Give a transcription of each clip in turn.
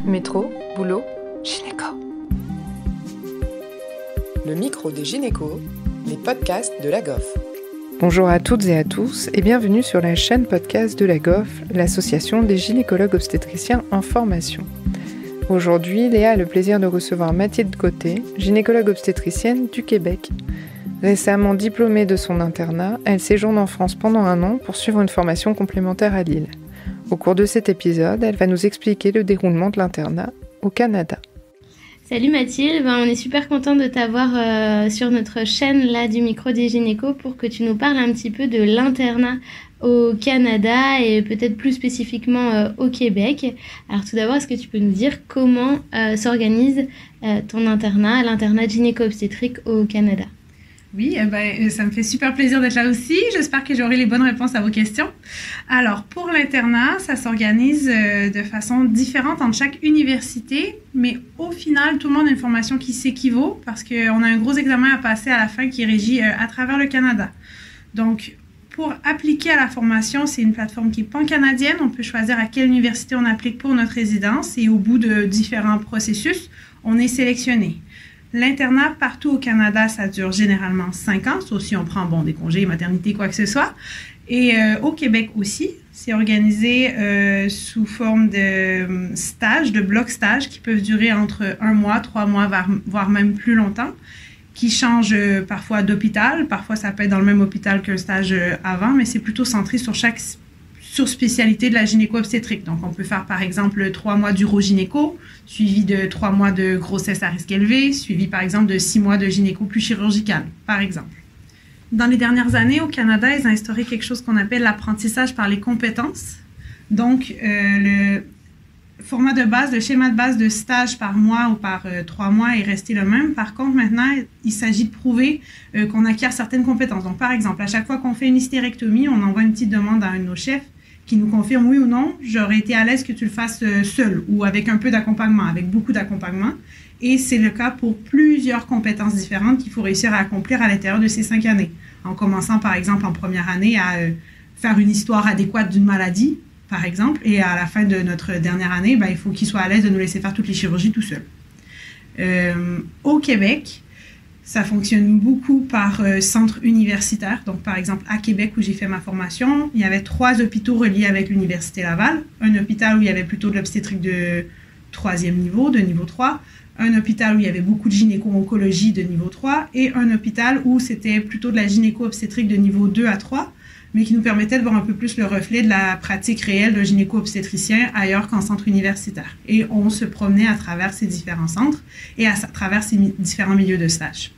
Métro, boulot, gynéco. Le micro des gynécos, les podcasts de la GOF. Bonjour à toutes et à tous et bienvenue sur la chaîne podcast de la GOF, l'association des gynécologues obstétriciens en formation. Aujourd'hui, Léa a le plaisir de recevoir Mathilde Côté, gynécologue obstétricienne du Québec. Récemment diplômée de son internat, elle séjourne en France pendant 1 an pour suivre une formation complémentaire à Lille. Au cours de cet épisode, elle va nous expliquer le déroulement de l'internat au Canada. Salut Mathilde, on est super content de t'avoir sur notre chaîne là du micro des gynécos pour que tu nous parles un petit peu de l'internat au Canada et peut-être plus spécifiquement au Québec. Alors tout d'abord, est-ce que tu peux nous dire comment s'organise ton internat, l'internat de gynéco-obstétrique au Canada ? Oui, ça me fait super plaisir d'être là aussi. J'espère que j'aurai les bonnes réponses à vos questions. Alors, pour l'internat, ça s'organise de façon différente entre chaque université, mais au final, tout le monde a une formation qui s'équivaut parce qu'on a un gros examen à passer à la fin qui est régi à travers le Canada. Donc, pour appliquer à la formation, c'est une plateforme qui est pan-canadienne. On peut choisir à quelle université on applique pour notre résidence et au bout de différents processus, on est sélectionné. L'internat partout au Canada, ça dure généralement 5 ans, sauf si on prend des congés, maternité, quoi que ce soit. Et au Québec aussi, c'est organisé sous forme de stages, de blocs stages qui peuvent durer entre 1 mois, 3 mois, voire même plus longtemps, qui changent parfois d'hôpital. Parfois, ça peut être dans le même hôpital qu'un stage avant, mais c'est plutôt centré sur chaque sur-spécialité de la gynéco-obstétrique. Donc, on peut faire, par exemple, 3 mois d'uro-gynéco, suivi de 3 mois de grossesse à risque élevé, suivi, par exemple, de 6 mois de gynéco plus chirurgicale, par exemple. Dans les dernières années, au Canada, ils ont instauré quelque chose qu'on appelle l'apprentissage par les compétences. Donc, le format de base, le schéma de base de stage par mois ou par 3 mois est resté le même. Par contre, maintenant, il s'agit de prouver qu'on acquiert certaines compétences. Donc, par exemple, à chaque fois qu'on fait une hystérectomie, on envoie une petite demande à un de nos chefs qui nous confirme oui ou non, j'aurais été à l'aise que tu le fasses seul ou avec un peu d'accompagnement, avec beaucoup d'accompagnement. Et c'est le cas pour plusieurs compétences différentes qu'il faut réussir à accomplir à l'intérieur de ces 5 années. En commençant, par exemple, en première année à faire une histoire adéquate d'une maladie, par exemple, et à la fin de notre dernière année, il faut qu'il soit à l'aise de nous laisser faire toutes les chirurgies tout seul. Au Québec, ça fonctionne beaucoup par centre universitaire. Donc, par exemple, à Québec, où j'ai fait ma formation, il y avait 3 hôpitaux reliés avec l'Université Laval. Un hôpital où il y avait plutôt de l'obstétrique de 3e niveau, de niveau 3. Un hôpital où il y avait beaucoup de gynéco-oncologie de niveau 3. Et un hôpital où c'était plutôt de la gynéco-obstétrique de niveau 2 à 3, mais qui nous permettait de voir un peu plus le reflet de la pratique réelle d'un gynéco-obstétricien ailleurs qu'en centre universitaire. Et on se promenait à travers ces différents centres et à travers ces différents milieux de stage.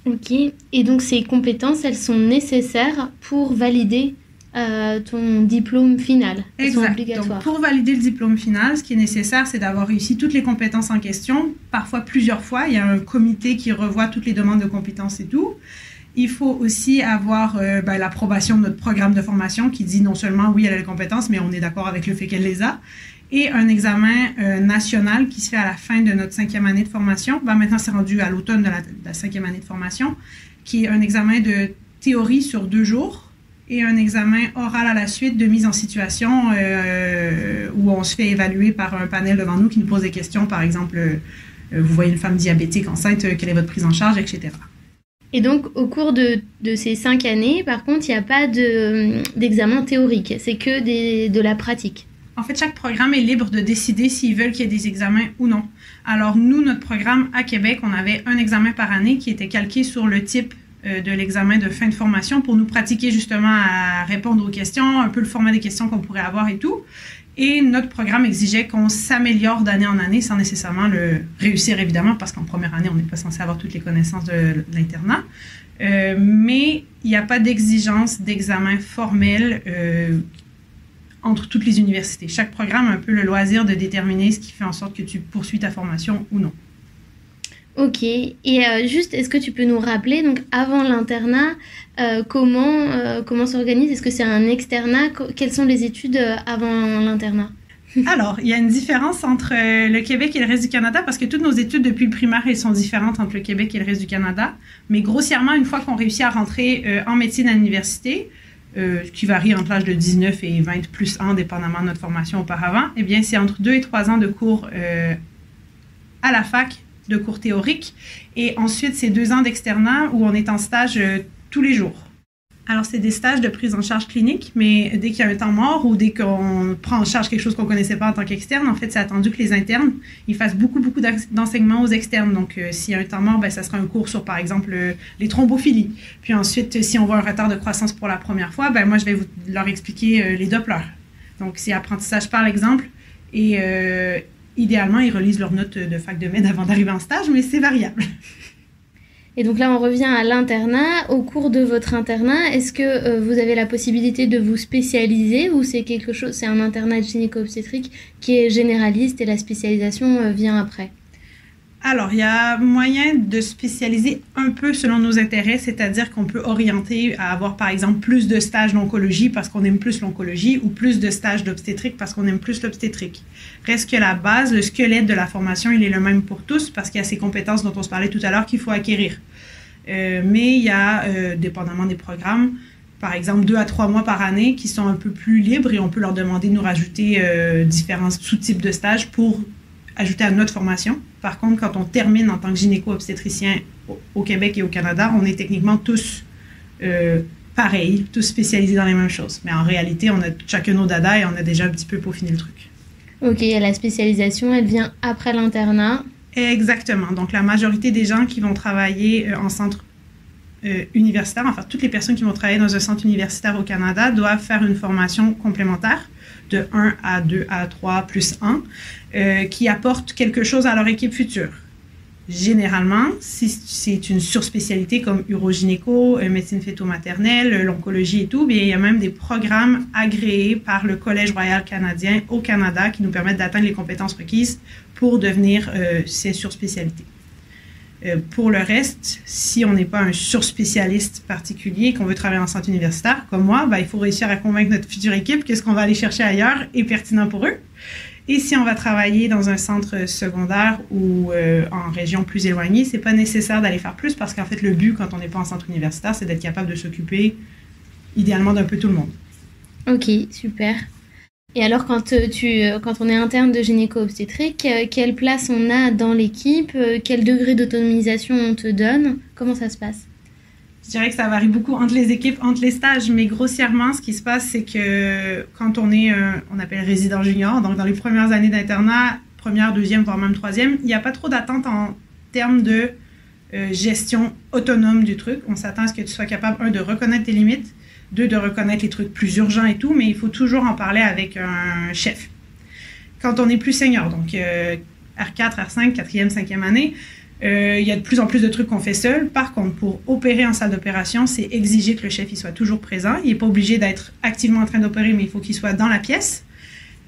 Ok, et donc ces compétences, elles sont nécessaires pour valider ton diplôme final. Elles sont obligatoires. Donc pour valider le diplôme final, ce qui est nécessaire, c'est d'avoir réussi toutes les compétences en question, parfois plusieurs fois. Il y a un comité qui revoit toutes les demandes de compétences et tout. Il faut aussi avoir l'approbation de notre programme de formation qui dit non seulement oui, elle a les compétences, mais on est d'accord avec le fait qu'elle les a. Et un examen national qui se fait à la fin de notre 5e année de formation. Maintenant, c'est rendu à l'automne de la 5e année de formation, qui est un examen de théorie sur 2 jours et un examen oral à la suite de mise en situation où on se fait évaluer par un panel devant nous qui nous pose des questions. Par exemple, vous voyez une femme diabétique enceinte, quelle est votre prise en charge, etc. Et donc, au cours de ces 5 années, par contre, il n'y a pas d'examen théorique. C'est que de la pratique. En fait, chaque programme est libre de décider s'ils veulent qu'il y ait des examens ou non. Alors, nous, notre programme à Québec, on avait un examen par année qui était calqué sur le type de l'examen de fin de formation pour nous pratiquer justement à répondre aux questions, un peu le format des questions qu'on pourrait avoir et tout. Et notre programme exigeait qu'on s'améliore d'année en année sans nécessairement le réussir, évidemment, parce qu'en première année, on n'est pas censé avoir toutes les connaissances de l'internat. Mais il n'y a pas d'exigence d'examen formel entre toutes les universités. Chaque programme a un peu le loisir de déterminer ce qui fait en sorte que tu poursuis ta formation ou non. Ok. Et juste, est-ce que tu peux nous rappeler, donc avant l'internat, comment s'organise ? Est-ce que c'est un externat ? Quelles sont les études avant l'internat ? Alors, il y a une différence entre le Québec et le reste du Canada parce que toutes nos études depuis le primaire, elles sont différentes entre le Québec et le reste du Canada. Mais grossièrement, une fois qu'on réussit à rentrer en médecine à l'université, qui varie entre l'âge de 19 et 20 plus 1, dépendamment de notre formation auparavant, eh bien, c'est entre 2 et 3 ans de cours à la fac, de cours théoriques, et ensuite, c'est 2 ans d'externat où on est en stage tous les jours. Alors, c'est des stages de prise en charge clinique, mais dès qu'il y a un temps mort ou dès qu'on prend en charge quelque chose qu'on ne connaissait pas en tant qu'externe, en fait, c'est attendu que les internes ils fassent beaucoup d'enseignements aux externes. Donc, s'il y a un temps mort, ben, ça sera un cours sur, par exemple, les thrombophilies. Puis ensuite, si on voit un retard de croissance pour la première fois, ben, moi, je vais leur expliquer les Dopplers. Donc, c'est apprentissage par l'exemple. Et idéalement, ils relisent leurs notes de fac de med avant d'arriver en stage, mais c'est variable. Et donc là, on revient à l'internat. Au cours de votre internat, est-ce que vous avez la possibilité de vous spécialiser ou c'est un internat de gynéco-obstétrique qui est généraliste et la spécialisation vient après? Alors, il y a moyen de spécialiser un peu selon nos intérêts, c'est-à-dire qu'on peut orienter à avoir, par exemple, plus de stages d'oncologie parce qu'on aime plus l'oncologie ou plus de stages d'obstétrique parce qu'on aime plus l'obstétrique. Reste que la base, le squelette de la formation, il est le même pour tous parce qu'il y a ces compétences dont on se parlait tout à l'heure qu'il faut acquérir. Mais il y a, dépendamment des programmes, par exemple 2 à 3 mois par année qui sont un peu plus libres et on peut leur demander de nous rajouter différents sous-types de stages pour ajouter à notre formation. Par contre, quand on termine en tant que gynéco-obstétricien au Québec et au Canada, on est techniquement tous pareils, tous spécialisés dans les mêmes choses. Mais en réalité, on a chacun nos dadas et on a déjà un petit peu peaufiné le truc. Ok, la spécialisation, elle vient après l'internat. Exactement. Donc, la majorité des gens qui vont travailler en centre universitaire, enfin, toutes les personnes qui vont travailler dans un centre universitaire au Canada doivent faire une formation complémentaire de 1 à 2 à 3 plus 1 qui apporte quelque chose à leur équipe future. Généralement, si c'est une surspécialité comme urogynéco, médecine fœto-maternelle, l'oncologie et tout, bien, il y a même des programmes agréés par le Collège royal canadien au Canada qui nous permettent d'atteindre les compétences requises pour devenir ces surspécialités. Pour le reste, si on n'est pas un surspécialiste particulier, qu'on veut travailler en centre universitaire, comme moi, ben, il faut réussir à convaincre notre future équipe que ce qu'on va aller chercher ailleurs est pertinent pour eux. Et si on va travailler dans un centre secondaire ou en région plus éloignée, c'est pas nécessaire d'aller faire plus parce qu'en fait, le but, quand on n'est pas en centre universitaire, c'est d'être capable de s'occuper idéalement d'un peu tout le monde. Ok, super. Et alors, quand on est interne de gynéco-obstétrique, quelle place on a dans l'équipe? Quel degré d'autonomisation on te donne? Comment ça se passe? Je dirais que ça varie beaucoup entre les équipes, entre les stages, mais grossièrement, ce qui se passe, c'est que quand on est, on appelle résident junior, donc dans les premières années d'internat, première, deuxième, voire même troisième, il n'y a pas trop d'attente en termes de gestion autonome du truc. On s'attend à ce que tu sois capable, de reconnaître tes limites, de reconnaître les trucs plus urgents et tout, mais il faut toujours en parler avec un chef. Quand on est plus senior, donc R4, R5, 4e, 5e année, il y a de plus en plus de trucs qu'on fait seul. Par contre, pour opérer en salle d'opération, c'est exiger que le chef il soit toujours présent. Il n'est pas obligé d'être activement en train d'opérer, mais il faut qu'il soit dans la pièce.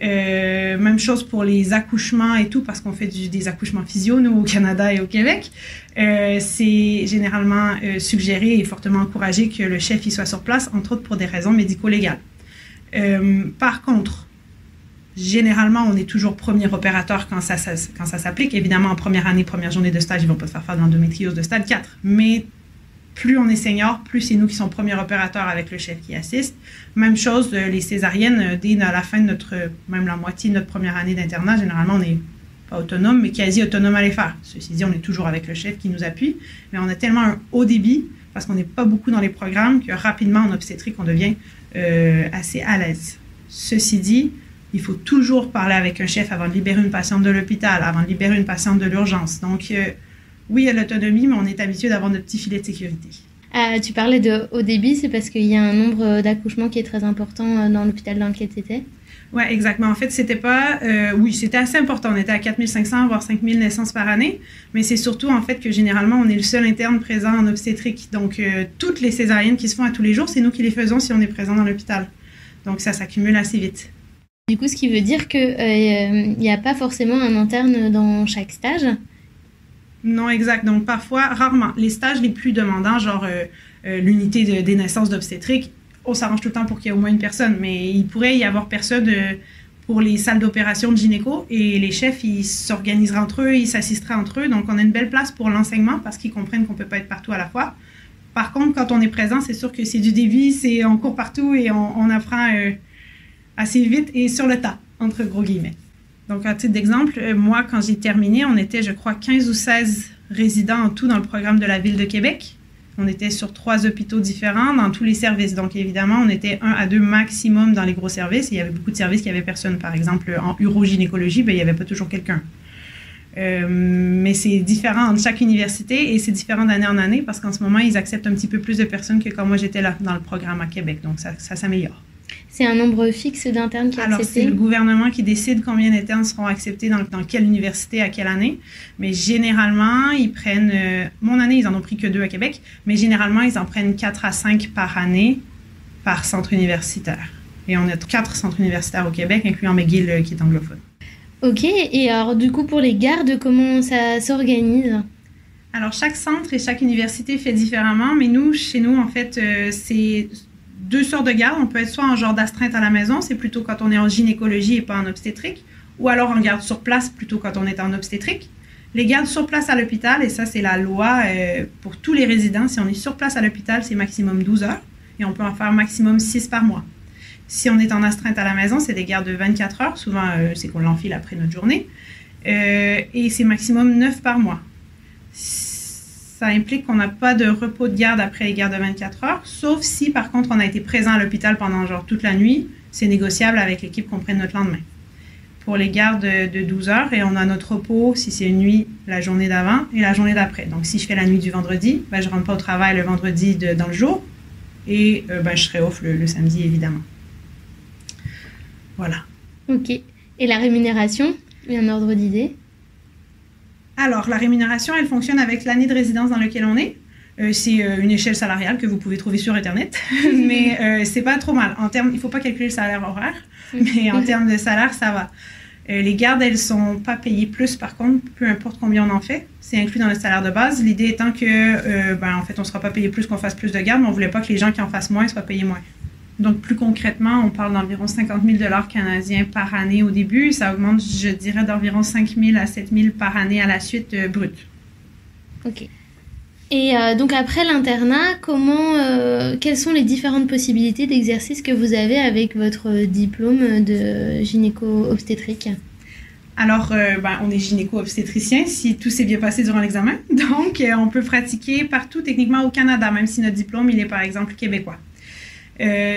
Même chose pour les accouchements et tout, parce qu'on fait des accouchements physio, nous, au Canada et au Québec. C'est généralement suggéré et fortement encouragé que le chef il soit sur place, entre autres pour des raisons médico-légales. Par contre, généralement, on est toujours premier opérateur quand ça s'applique. Évidemment, en première année, première journée de stage, ils ne vont pas te faire de l'endométriose de stade 4. Mais plus on est senior, plus c'est nous qui sommes premiers opérateurs avec le chef qui assiste. Même chose, les césariennes, dès à la fin de même la moitié de notre première année d'internat, généralement, on n'est pas autonome, mais quasi autonome à les faire. Ceci dit, on est toujours avec le chef qui nous appuie, mais on a tellement un haut débit, parce qu'on n'est pas beaucoup dans les programmes, que rapidement, en obstétrique, on devient assez à l'aise. Ceci dit, il faut toujours parler avec un chef avant de libérer une patiente de l'hôpital, avant de libérer une patiente de l'urgence. Donc, oui, il y a l'autonomie, mais on est habitué d'avoir notre petit filet de sécurité. Tu parlais de haut débit, c'est parce qu'il y a un nombre d'accouchements qui est très important dans l'hôpital dans lequel tu étais? Oui, exactement. En fait, c'était pas... oui, c'était assez important. On était à 4500, voire 5000 naissances par année. Mais c'est surtout, en fait, que généralement, on est le seul interne présent en obstétrique. Donc, toutes les césariennes qui se font à tous les jours, c'est nous qui les faisons si on est présent dans l'hôpital. Donc, ça s'accumule assez vite. Du coup, ce qui veut dire qu'il n'y a pas forcément un interne dans chaque stage? Non, exact. Donc, parfois, rarement. Les stages les plus demandants, genre l'unité des naissances d'obstétrique, on s'arrange tout le temps pour qu'il y ait au moins une personne. Mais il pourrait y avoir personne pour les salles d'opération de gynéco et les chefs, ils s'organiseraient entre eux, ils s'assisteraient entre eux. Donc, on a une belle place pour l'enseignement parce qu'ils comprennent qu'on ne peut pas être partout à la fois. Par contre, quand on est présent, c'est sûr que c'est du débit, on court partout et on apprend assez vite et sur le tas, entre gros guillemets. Donc, à titre d'exemple, moi, quand j'ai terminé, on était, je crois, 15 ou 16 résidents en tout dans le programme de la Ville de Québec. On était sur 3 hôpitaux différents dans tous les services. Donc, évidemment, on était 1 à 2 maximum dans les gros services. Il y avait beaucoup de services qui n'avaient personne. Par exemple, en urogynécologie, il n'y avait pas toujours quelqu'un. Mais c'est différent entre chaque université et c'est différent d'année en année parce qu'en ce moment, ils acceptent un petit peu plus de personnes que quand moi, j'étais là dans le programme à Québec. Donc, ça s'améliore. C'est un nombre fixe d'internes qui est accepté? Alors, c'est le gouvernement qui décide combien d'internes seront acceptés dans quelle université, à quelle année. Mais généralement, ils prennent... mon année, ils en ont pris que 2 à Québec. Mais généralement, ils en prennent 4 à 5 par année par centre universitaire. Et on a 4 centres universitaires au Québec, incluant McGill qui est anglophone. Ok. Et alors, du coup, pour les gardes, comment ça s'organise? Alors, chaque centre et chaque université fait différemment. Mais nous, chez nous, en fait, c'est... 2 sortes de garde. On peut être soit en genre d'astreinte à la maison, c'est plutôt quand on est en gynécologie et pas en obstétrique, ou alors en garde sur place, plutôt quand on est en obstétrique. Les gardes sur place à l'hôpital, et ça c'est la loi pour tous les résidents, si on est sur place à l'hôpital, c'est maximum 12 heures, et on peut en faire maximum 6 par mois. Si on est en astreinte à la maison, c'est des gardes de 24 heures, souvent c'est qu'on l'enfile après notre journée, et c'est maximum 9 par mois. Ça implique qu'on n'a pas de repos de garde après les gardes de 24 heures, sauf si, par contre, on a été présent à l'hôpital pendant genre toute la nuit. C'est négociable avec l'équipe qu'on prenne notre lendemain. Pour les gardes de 12 heures, et on a notre repos, si c'est une nuit, la journée d'avant et la journée d'après. Donc, si je fais la nuit du vendredi, je ne rentre pas au travail le vendredi dans le jour et je serai off le samedi, évidemment. Voilà. Ok. Et la rémunération, un ordre d'idée? Alors, la rémunération, elle fonctionne avec l'année de résidence dans laquelle on est. C'est une échelle salariale que vous pouvez trouver sur Internet, mais c'est pas trop mal. Il ne faut pas calculer le salaire horaire, mais en termes de salaire, ça va. Les gardes, elles ne sont pas payées plus, par contre, peu importe combien on en fait. C'est inclus dans le salaire de base. L'idée étant que, en fait, on ne sera pas payé plus qu'on fasse plus de gardes, mais on ne voulait pas que les gens qui en fassent moins soient payés moins. Donc, plus concrètement, on parle d'environ 50 000 $ canadiens par année au début. Ça augmente, je dirais, d'environ 5 000 à 7 000 par année à la suite brut. Ok. Et donc, après l'internat, quelles sont les différentes possibilités d'exercice que vous avez avec votre diplôme de gynéco-obstétrique? Alors, on est gynéco-obstétricien si tout s'est bien passé durant l'examen. Donc, on peut pratiquer partout, techniquement, au Canada, même si notre diplôme, il est, par exemple, québécois.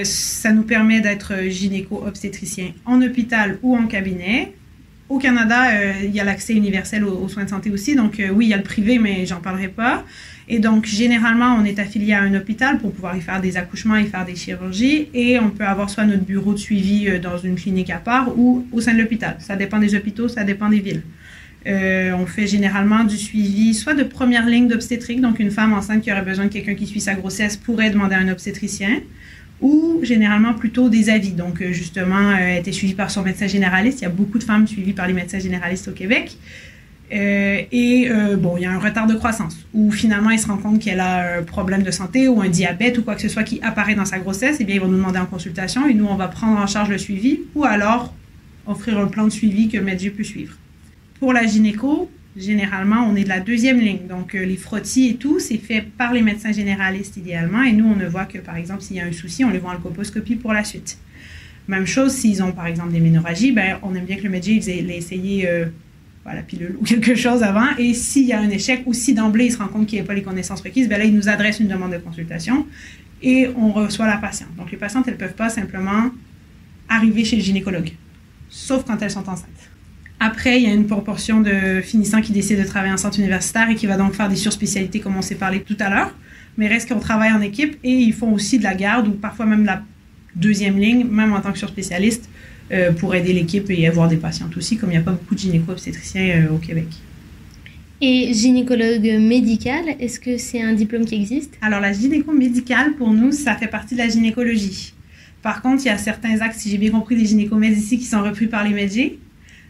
Ça nous permet d'être gynéco-obstétricien en hôpital ou en cabinet. Au Canada, il y a l'accès universel aux soins de santé aussi. Donc, oui, il y a le privé, mais j'en parlerai pas. Et donc, généralement, on est affilié à un hôpital pour pouvoir y faire des accouchements, y faire des chirurgies. Et on peut avoir soit notre bureau de suivi dans une clinique à part ou au sein de l'hôpital. Ça dépend des hôpitaux, ça dépend des villes. On fait généralement du suivi soit de première ligne d'obstétrique. Donc, une femme enceinte qui aurait besoin de quelqu'un qui suit sa grossesse pourrait demander à un obstétricien. Ou généralement plutôt des avis. Donc, justement, elle était suivie par son médecin généraliste. Il y a beaucoup de femmes suivies par les médecins généralistes au Québec. Il y a un retard de croissance où finalement, il se rend compte qu'elle a un problème de santé ou un diabète ou quoi que ce soit qui apparaît dans sa grossesse. Eh bien, ils vont nous demander en consultation et nous, on va prendre en charge le suivi ou alors offrir un plan de suivi que MedG peut suivre. Pour la gynéco, généralement, on est de la 2e ligne. Donc, les frottis et tout, c'est fait par les médecins généralistes idéalement. Et nous, on ne voit que, par exemple, s'il y a un souci, on les voit en colposcopie pour la suite. Même chose, s'ils ont, par exemple, des ménorrhagies, on aime bien que le MedG ait essayé la pilule ou quelque chose avant. Et s'il y a un échec ou si d'emblée, il se rend compte qu'il n'y a pas les connaissances requises, là, il nous adresse une demande de consultation et on reçoit la patiente. Donc, les patientes, elles ne peuvent pas simplement arriver chez le gynécologue, sauf quand elles sont enceintes. Après, il y a une proportion de finissants qui décident de travailler en centre universitaire et qui va donc faire des surspécialités comme on s'est parlé tout à l'heure. Mais reste qu'on travaille en équipe et ils font aussi de la garde ou parfois même de la 2e ligne, même en tant que surspécialiste, pour aider l'équipe et avoir des patientes aussi, comme il n'y a pas beaucoup de gynéco-obstétriciens au Québec. Et gynécologue médical, est-ce que c'est un diplôme qui existe? Alors, la gynéco-médicale, pour nous, ça fait partie de la gynécologie. Par contre, il y a certains axes, si j'ai bien compris, des gynécomédes ici qui sont repris par les MedG.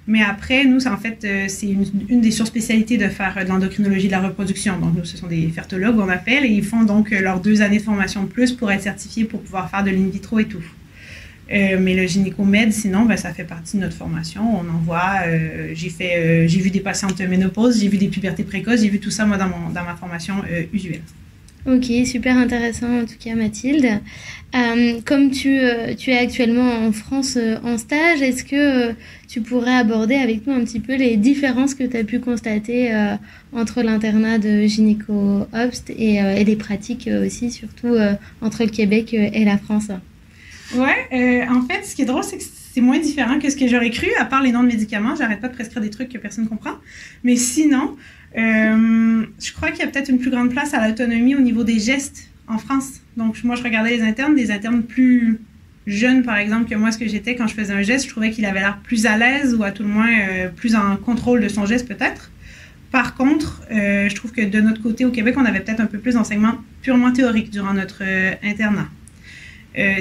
Mais après, nous, en fait, c'est une des surspécialités de faire de l'endocrinologie de la reproduction. Donc, nous, ce sont des fertologues, on appelle, et ils font donc leurs 2 années de formation de plus pour être certifiés pour pouvoir faire de l'in vitro et tout. Mais le gynécomède, sinon, ça fait partie de notre formation. On en voit, j'ai vu des patientes ménopause, j'ai vu des pubertés précoces, j'ai vu tout ça, moi, dans ma formation usuelle. Ok, super intéressant en tout cas Mathilde. Comme tu es actuellement en France en stage, est-ce que tu pourrais aborder avec nous un petit peu les différences que tu as pu constater entre l'internat de gynéco-obst et les pratiques aussi, surtout entre le Québec et la France? Ouais, en fait, ce qui est drôle, c'est que c'est moins différent que ce que j'aurais cru, à part les noms de médicaments. J'arrête pas de prescrire des trucs que personne ne comprend. Mais sinon, je crois qu'il y a peut-être une plus grande place à l'autonomie au niveau des gestes en France. Donc, moi, je regardais des internes plus jeunes, par exemple, que moi, ce que j'étais quand je faisais un geste. Je trouvais qu'il avait l'air plus à l'aise ou à tout le moins plus en contrôle de son geste, peut-être. Par contre, je trouve que de notre côté, au Québec, on avait peut-être un peu plus d'enseignement purement théorique durant notre internat.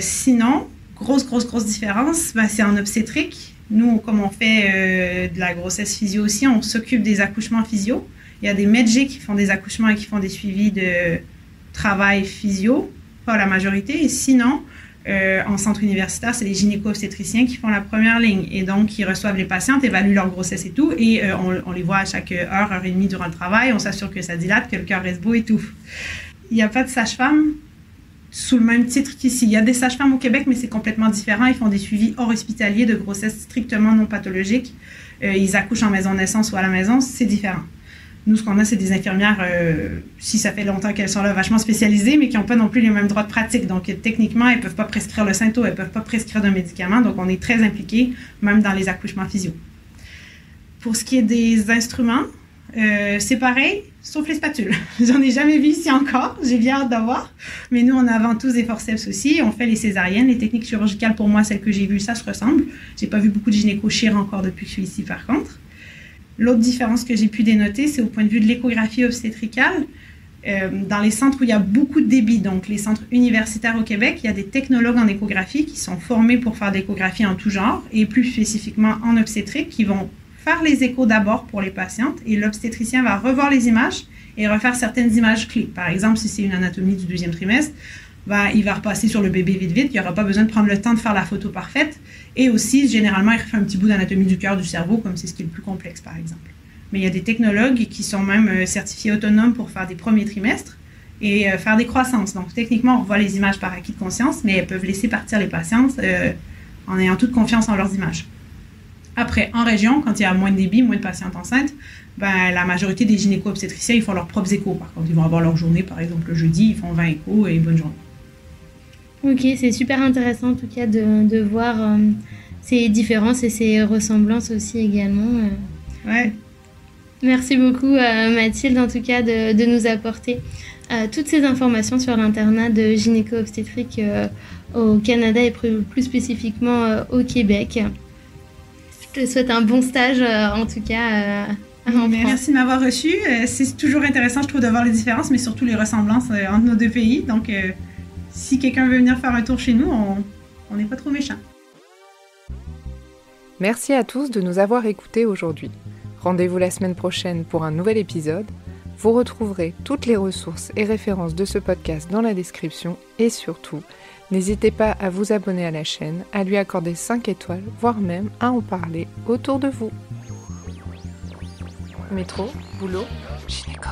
Sinon, grosse différence, c'est en obstétrique. Nous, comme on fait de la grossesse physio aussi, on s'occupe des accouchements physio. Il y a des médecins qui font des accouchements et qui font des suivis de travail physio, pas la majorité. Et sinon, en centre universitaire, c'est les gynéco-obstétriciens qui font la première ligne. Et donc, ils reçoivent les patientes, évaluent leur grossesse et tout. Et on les voit à chaque heure et demie durant le travail. On s'assure que ça dilate, que le cœur reste beau et tout. Il n'y a pas de sage-femme sous le même titre qu'ici. Il y a des sages-femmes au Québec, mais c'est complètement différent. Ils font des suivis hors hospitalier de grossesse strictement non pathologiques. Ils accouchent en maison de naissance ou à la maison, c'est différent. Nous, ce qu'on a, c'est des infirmières, si ça fait longtemps qu'elles sont là, vachement spécialisées, mais qui n'ont pas non plus les mêmes droits de pratique. Donc, techniquement, elles ne peuvent pas prescrire le Synto, elles ne peuvent pas prescrire d'un médicament. Donc, on est très impliqués, même dans les accouchements physio. Pour ce qui est des instruments, c'est pareil, sauf les spatules. J'en ai jamais vu ici encore, j'ai bien hâte d'avoir. Mais nous, on a avant tous des forceps aussi. On fait les césariennes, les techniques chirurgicales, pour moi, celles que j'ai vues, ça se ressemble. J'ai pas vu beaucoup de gynéco-chir encore depuis que je suis ici, par contre. L'autre différence que j'ai pu dénoter, c'est au point de vue de l'échographie obstétricale. Dans les centres où il y a beaucoup de débit, donc les centres universitaires au Québec, il y a des technologues en échographie qui sont formés pour faire de l'échographie en tout genre, et plus spécifiquement en obstétrique, qui vont faire les échos d'abord pour les patientes, et l'obstétricien va revoir les images et refaire certaines images clés. Par exemple, si c'est une anatomie du 2e trimestre, il va repasser sur le bébé vite, il n'y aura pas besoin de prendre le temps de faire la photo parfaite. Et aussi, généralement, il refait un petit bout d'anatomie du cœur, du cerveau, comme c'est ce qui est le plus complexe, par exemple. Mais il y a des technologues qui sont même certifiés autonomes pour faire des premiers trimestres et faire des croissances. Donc, techniquement, on revoit les images par acquis de conscience, mais elles peuvent laisser partir les patientes en ayant toute confiance en leurs images. Après, en région, quand il y a moins de débit, moins de patientes enceintes, la majorité des gynéco-obstétriciens, ils font leurs propres échos. Par contre, ils vont avoir leur journée, par exemple, le jeudi, ils font 20 échos et bonne journée. Ok, c'est super intéressant en tout cas de voir ces différences et ces ressemblances aussi également. Ouais. Merci beaucoup Mathilde en tout cas de nous apporter toutes ces informations sur l'internat de gynéco-obstétrique au Canada et plus spécifiquement au Québec. Je te souhaite un bon stage en tout cas en France. Merci de m'avoir reçu. C'est toujours intéressant je trouve de voir les différences mais surtout les ressemblances entre nos deux pays. Donc si quelqu'un veut venir faire un tour chez nous, on n'est pas trop méchants. Merci à tous de nous avoir écoutés aujourd'hui. Rendez-vous la semaine prochaine pour un nouvel épisode. Vous retrouverez toutes les ressources et références de ce podcast dans la description et surtout, n'hésitez pas à vous abonner à la chaîne, à lui accorder 5 étoiles, voire même à en parler autour de vous. Métro, boulot, gynéco.